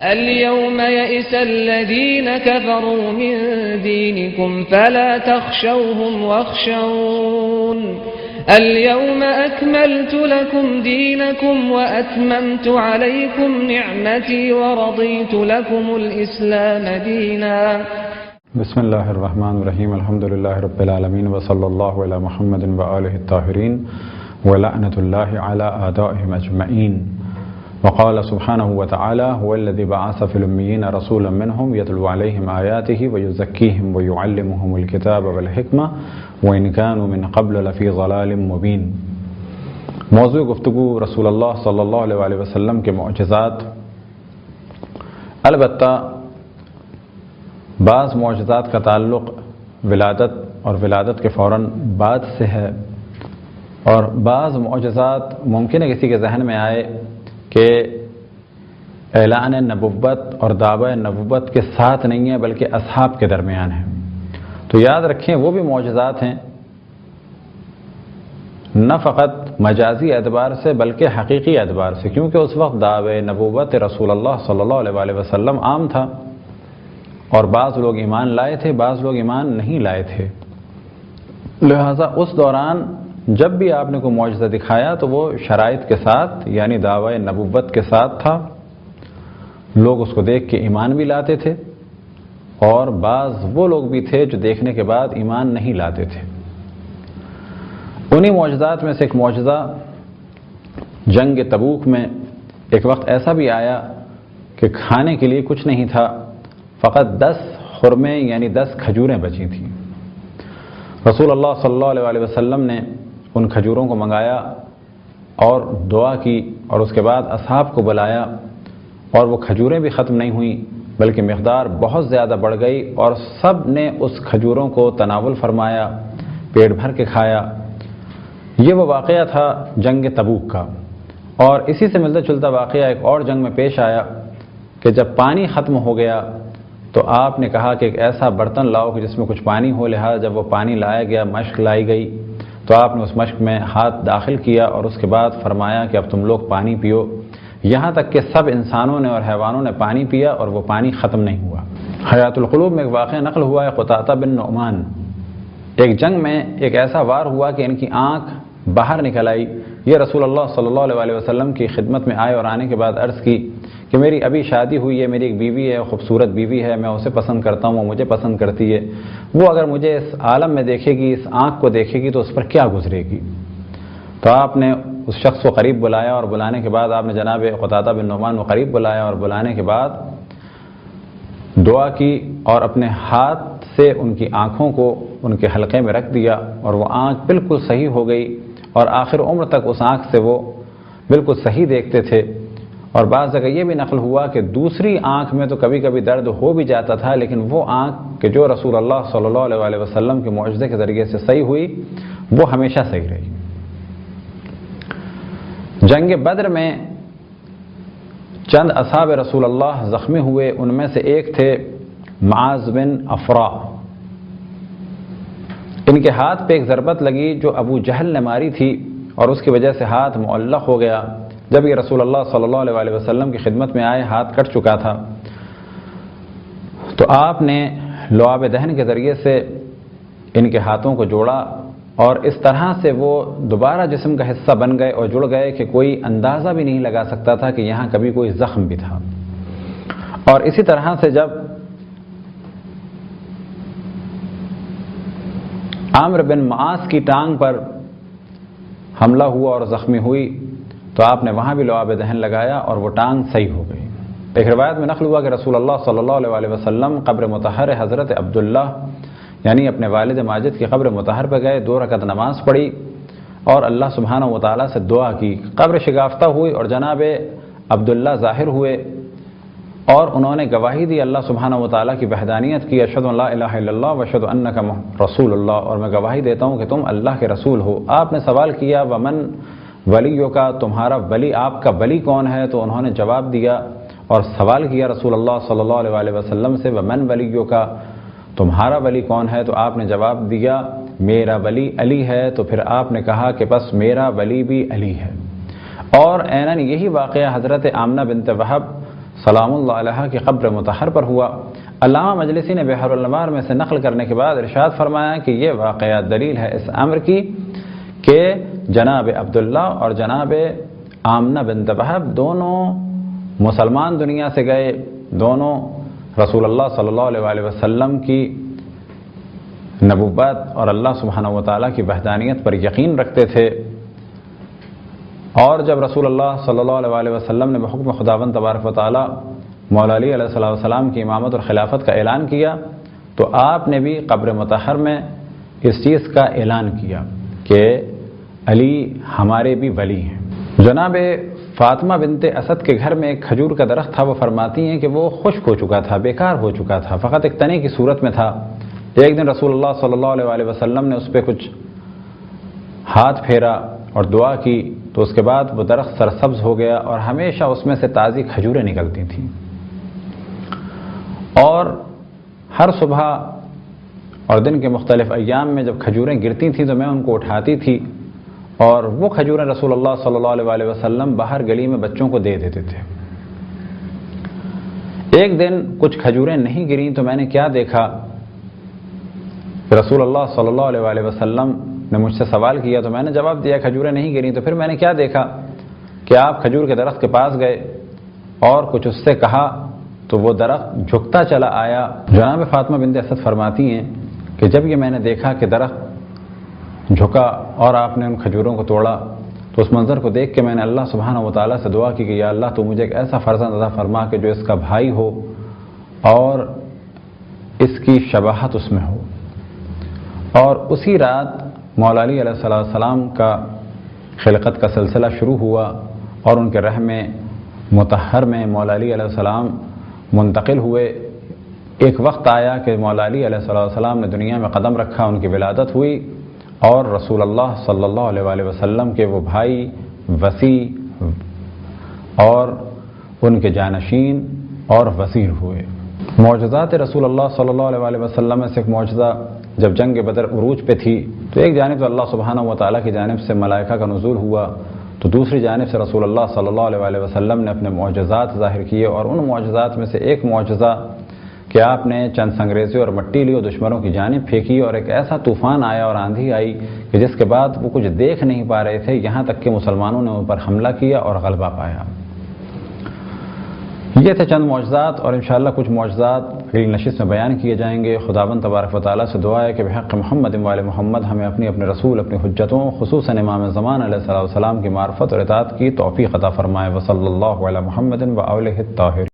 اليوم يئس الذين كفروا من دينكم فلا تخشوهم واخشون اليوم أكملت لكم دينكم وأتممت عليكم نعمتي ورضيت لكم الإسلام دينا. بسم اللہ الرحمن الرحیم الحمد للہ رب العالمین وصلی اللہ علی محمد وآلہ الطاہرین ولعنۃ اللہ علی اعدائهم اجمعین. وقال سبحانہ وتعالی هو الذی بعث فی الامیین رسولا منهم یتلو علیہم آیاته ویزکیہم ویعلمهم الکتاب والحکمہ وإن كانوا من قبل لفی ضلال مبین. موضوع گفتگو رسول اللہ صلی اللہ علیہ وسلم کے معجزات. البتہ بعض معجزات کا تعلق ولادت اور ولادت کے فوراً بعد سے ہے، اور بعض معجزات ممکن ہے کسی کے ذہن میں آئے کہ اعلان نبوت اور دعوی نبوت کے ساتھ نہیں ہے بلکہ اصحاب کے درمیان ہے. تو یاد رکھیں وہ بھی معجزات ہیں، نہ فقط مجازی اعتبار سے بلکہ حقیقی اعتبار سے، کیونکہ اس وقت دعوی نبوت رسول اللہ صلی اللہ علیہ وسلم عام تھا اور بعض لوگ ایمان لائے تھے، بعض لوگ ایمان نہیں لائے تھے. لہٰذا اس دوران جب بھی آپ نے کوئی معجزہ دکھایا تو وہ شرائط کے ساتھ یعنی دعوی نبوت کے ساتھ تھا. لوگ اس کو دیکھ کے ایمان بھی لاتے تھے اور بعض وہ لوگ بھی تھے جو دیکھنے کے بعد ایمان نہیں لاتے تھے. انہی معجزات میں سے ایک معجزہ جنگ تبوک میں ایک وقت ایسا بھی آیا کہ کھانے کے لیے کچھ نہیں تھا، فقط 10 خرمے یعنی 10 کھجوریں بچی تھیں. رسول اللہ صلی اللہ علیہ وسلم نے ان کھجوروں کو منگایا اور دعا کی، اور اس کے بعد اصحاب کو بلایا، اور وہ کھجوریں بھی ختم نہیں ہوئیں بلکہ مقدار بہت زیادہ بڑھ گئی، اور سب نے اس کھجوروں کو تناول فرمایا، پیٹ بھر کے کھایا. یہ وہ واقعہ تھا جنگ تبوک کا. اور اسی سے ملتا جلتا واقعہ ایک اور جنگ میں پیش آیا کہ جب پانی ختم ہو گیا تو آپ نے کہا کہ ایک ایسا برتن لاؤ کہ جس میں کچھ پانی ہو. لہٰذا جب وہ پانی لایا گیا، مشق لائی گئی، تو آپ نے اس مشق میں ہاتھ داخل کیا اور اس کے بعد فرمایا کہ اب تم لوگ پانی پیو. یہاں تک کہ سب انسانوں نے اور حیوانوں نے پانی پیا اور وہ پانی ختم نہیں ہوا. حیات القلوب میں ایک واقعہ نقل ہوا ہے قطعہ بن نعمان. ایک جنگ میں ایک ایسا وار ہوا کہ ان کی آنکھ باہر نکل آئی. یہ رسول اللہ صلی اللہ علیہ وسلم کی خدمت میں آئے اور آنے کے بعد عرض کی کہ میری ابھی شادی ہوئی ہے، میری ایک بیوی ہے، خوبصورت بیوی ہے، میں اسے پسند کرتا ہوں، وہ مجھے پسند کرتی ہے. وہ اگر مجھے اس عالم میں دیکھے گی، اس آنکھ کو دیکھے گی تو اس پر کیا گزرے گی. تو آپ نے اس شخص کو قریب بلایا، اور بلانے کے بعد آپ نے جناب قطعہ بن نعمان کو قریب بلایا اور بلانے کے بعد دعا کی اور اپنے ہاتھ سے ان کی آنکھوں کو ان کے حلقے میں رکھ دیا، اور وہ آنکھ بالکل صحیح ہو گئی، اور آخر عمر تک اس آنکھ سے وہ بالکل صحیح دیکھتے تھے. اور بعض جگہ یہ بھی نقل ہوا کہ دوسری آنکھ میں تو کبھی کبھی درد ہو بھی جاتا تھا، لیکن وہ آنکھ کہ جو رسول اللہ صلی اللہ علیہ وسلم کے معجزے کے ذریعے سے صحیح ہوئی وہ ہمیشہ صحیح رہی. جنگ بدر میں چند اصحاب رسول اللہ زخمی ہوئے. ان میں سے ایک تھے معاذ بن افرا. ان کے ہاتھ پہ ایک ضربت لگی جو ابو جہل نے ماری تھی، اور اس کی وجہ سے ہاتھ معلق ہو گیا. جب یہ رسول اللہ صلی اللہ علیہ وسلم کی خدمت میں آئے، ہاتھ کٹ چکا تھا، تو آپ نے لعاب دہن کے ذریعے سے ان کے ہاتھوں کو جوڑا، اور اس طرح سے وہ دوبارہ جسم کا حصہ بن گئے اور جڑ گئے کہ کوئی اندازہ بھی نہیں لگا سکتا تھا کہ یہاں کبھی کوئی زخم بھی تھا. اور اسی طرح سے جب عامر بن معاص کی ٹانگ پر حملہ ہوا اور زخمی ہوئی تو آپ نے وہاں بھی لعاب دہن لگایا اور وہ ٹانگ صحیح ہو گئی. ایک روایت میں نقل ہوا کہ رسول اللہ صلی اللہ علیہ وسلم قبر مطہر حضرت عبداللہ یعنی اپنے والد ماجد کی قبر مطہر پہ گئے، 2 رکعت نماز پڑھی اور اللہ سبحانہ و تعالیٰ سے دعا کی. قبر شگافتہ ہوئی اور جناب عبداللہ ظاہر ہوئے اور انہوں نے گواہی دی اللہ سبحانہ و تعالیٰ کی وحدانیت کی، اشہد ان لا الہ الا اللہ واشہد انک رسول اللہ، اور میں گواہی دیتا ہوں کہ تم اللہ کے رسول ہو. آپ نے سوال کیا ومن ولیوں کا، تمہارا ولی، آپ کا ولی کون ہے؟ تو انہوں نے جواب دیا اور سوال کیا رسول اللہ صلی اللہ علیہ وسلم سے ومن ولیوں کا، تمہارا ولی کون ہے؟ تو آپ نے جواب دیا میرا ولی علی ہے. تو پھر آپ نے کہا کہ بس میرا ولی بھی علی ہے. اور عیناً یہی واقعہ حضرت آمنہ بنت وہب سلام اللہ علیہ کی قبر مطہر پر ہوا۔ علامہ مجلسی نے بحر الانوار میں سے نقل کرنے کے بعد ارشاد فرمایا کہ یہ واقعہ دلیل ہے اس امر کی کہ جناب عبداللہ اور جناب آمنہ بنت وہب دونوں مسلمان دنیا سے گئے، دونوں رسول اللہ صلی اللہ علیہ وآلہ وسلم کی نبوت اور اللہ سبحانہ وتعالیٰ کی وحدانیت پر یقین رکھتے تھے، اور جب رسول اللہ صلی اللہ علیہ وآلہ وسلم نے بحکم خداوند تبارک و تعالیٰ مولا علی علیہ السلام کی امامت اور خلافت کا اعلان کیا تو آپ نے بھی قبر مطہر میں اس چیز کا اعلان کیا کہ علی ہمارے بھی ولی ہیں۔ جناب فاطمہ بنت اسد کے گھر میں ایک کھجور کا درخت تھا، وہ فرماتی ہیں کہ وہ خشک ہو چکا تھا، بیکار ہو چکا تھا، فقط ایک تنے کی صورت میں تھا۔ ایک دن رسول اللہ صلی اللہ علیہ وآلہ وسلم نے اس پہ کچھ ہاتھ پھیرا اور دعا کی تو اس کے بعد وہ درخت سرسبز ہو گیا اور ہمیشہ اس میں سے تازی کھجوریں نکلتی تھیں، اور ہر صبح اور دن کے مختلف ایام میں جب کھجوریں گرتی تھیں تو میں ان کو اٹھاتی تھی اور وہ کھجوریں رسول اللہ صلی اللہ علیہ وآلہ وسلم باہر گلی میں بچوں کو دے دیتے تھے۔ ایک دن کچھ کھجوریں نہیں گریں تو میں نے کیا دیکھا، رسول اللہ صلی اللہ علیہ وآلہ وسلم نے مجھ سے سوال کیا تو میں نے جواب دیا کھجوریں نہیں گریں، تو پھر میں نے کیا دیکھا کہ آپ کھجور کے درخت کے پاس گئے اور کچھ اس سے کہا تو وہ درخت جھکتا چلا آیا۔ جناب فاطمہ بنت اسد فرماتی ہیں کہ جب یہ میں نے دیکھا کہ درخت جھکا اور آپ نے ان کھجوروں کو توڑا تو اس منظر کو دیکھ کے میں نے اللہ سبحانہ وتعالیٰ سے دعا کی کہ یا اللہ تو مجھے ایک ایسا فرزند عطا فرما کہ جو اس کا بھائی ہو اور اس کی شباہت اس میں ہو۔ اور اسی رات مولا علی علیہ السلام کا خلقت کا سلسلہ شروع ہوا اور ان کے رحم مطہر میں مولا علی علیہ السلام منتقل ہوئے۔ ایک وقت آیا کہ مولا علی علیہ السلام نے دنیا میں قدم رکھا، ان کی ولادت ہوئی اور رسول اللہ صلی اللہ علیہ وآلہ وسلم کے وہ بھائی وصی اور ان کے جانشین اور وزیر ہوئے۔ معجزات رسول اللہ صلی اللہ علیہ وآلہ وسلم میں سے ایک معجزہ جب جنگ بدر عروج پہ تھی تو ایک جانب تو اللہ سبحانہ وتعالیٰ کی جانب سے ملائکہ کا نزول ہوا، تو دوسری جانب سے رسول اللہ صلی اللہ علیہ وآلہ وسلم نے اپنے معجزات ظاہر کیے، اور ان معجزات میں سے ایک معجزہ کہ آپ نے چند سنگریزے اور مٹی لی اور دشمنوں کی جانب پھینکی اور ایک ایسا طوفان آیا اور آندھی آئی کہ جس کے بعد وہ کچھ دیکھ نہیں پا رہے تھے، یہاں تک کہ مسلمانوں نے ان پر حملہ کیا اور غلبہ پایا۔ یہ تھے چند معجزات، اور انشاءاللہ کچھ معجزات اگلی نشست میں بیان کیے جائیں گے۔ خداوند تبارک و تعالیٰ سے دعا ہے کہ بحق محمد و آل محمد ہمیں اپنے رسول، اپنی حجتوں، خصوصاً امام زمان علیہ السلام کی معرفت اور اطاعت کی توفیق عطا فرمائے۔ وصلی اللہ علی محمد و آلہ الطاہرین۔